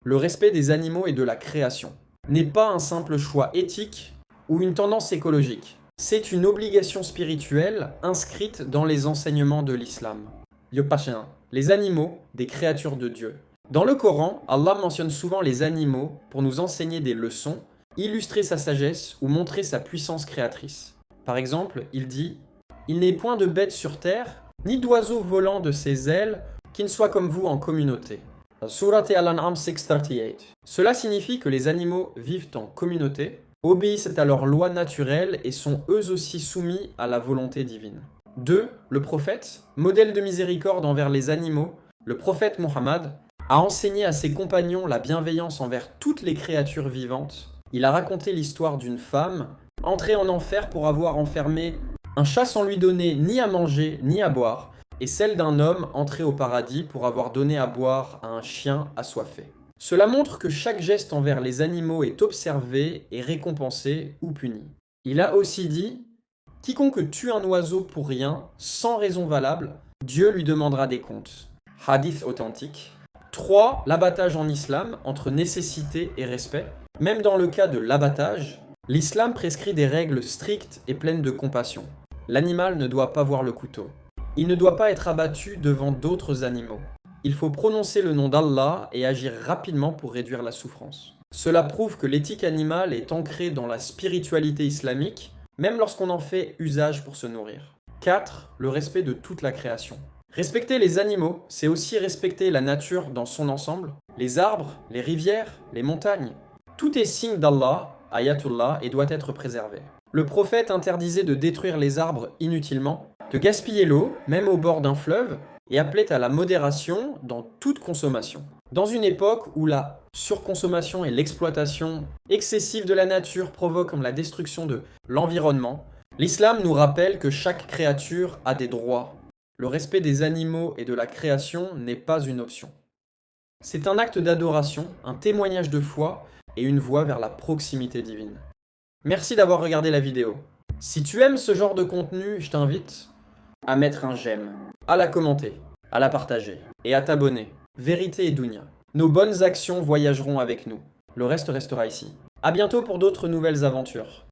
Le respect des animaux et de la création n'est pas un simple choix éthique ou une tendance écologique. C'est une obligation spirituelle inscrite dans les enseignements de l'islam. Yopachin, les animaux, des créatures de Dieu. Dans le Coran, Allah mentionne souvent les animaux pour nous enseigner des leçons, illustrer sa sagesse ou montrer sa puissance créatrice. Par exemple, il dit « Il n'est point de bête sur terre, ni d'oiseau volant de ses ailes, qui ne soit comme vous en communauté. » Surat Al-An'am 638. Cela signifie que les animaux vivent en communauté, obéissent à leurs lois naturelles et sont eux aussi soumis à la volonté divine. 2. Le prophète, modèle de miséricorde envers les animaux, le prophète Muhammad, a enseigné à ses compagnons la bienveillance envers toutes les créatures vivantes. Il a raconté l'histoire d'une femme entrée en enfer pour avoir enfermé un chat sans lui donner ni à manger ni à boire, et celle d'un homme entré au paradis pour avoir donné à boire à un chien assoiffé. Cela montre que chaque geste envers les animaux est observé et récompensé ou puni. Il a aussi dit « Quiconque tue un oiseau pour rien, sans raison valable, Dieu lui demandera des comptes. » Hadith authentique. 3. L'abattage en islam, entre nécessité et respect. Même dans le cas de l'abattage, l'islam prescrit des règles strictes et pleines de compassion. L'animal ne doit pas voir le couteau. Il ne doit pas être abattu devant d'autres animaux. Il faut prononcer le nom d'Allah et agir rapidement pour réduire la souffrance. Cela prouve que l'éthique animale est ancrée dans la spiritualité islamique, même lorsqu'on en fait usage pour se nourrir. 4. Le respect de toute la création. Respecter les animaux, c'est aussi respecter la nature dans son ensemble, les arbres, les rivières, les montagnes. Tout est signe d'Allah, ayatullah, et doit être préservé. Le prophète interdisait de détruire les arbres inutilement, de gaspiller l'eau, même au bord d'un fleuve, et appelait à la modération dans toute consommation. Dans une époque où la surconsommation et l'exploitation excessive de la nature provoquent la destruction de l'environnement, l'islam nous rappelle que chaque créature a des droits. Le respect des animaux et de la création n'est pas une option. C'est un acte d'adoration, un témoignage de foi et une voie vers la proximité divine. Merci d'avoir regardé la vidéo. Si tu aimes ce genre de contenu, je t'invite à mettre un j'aime, à la commenter, à la partager et à t'abonner. Vérité et Dounia. Nos bonnes actions voyageront avec nous. Le reste restera ici. À bientôt pour d'autres nouvelles aventures.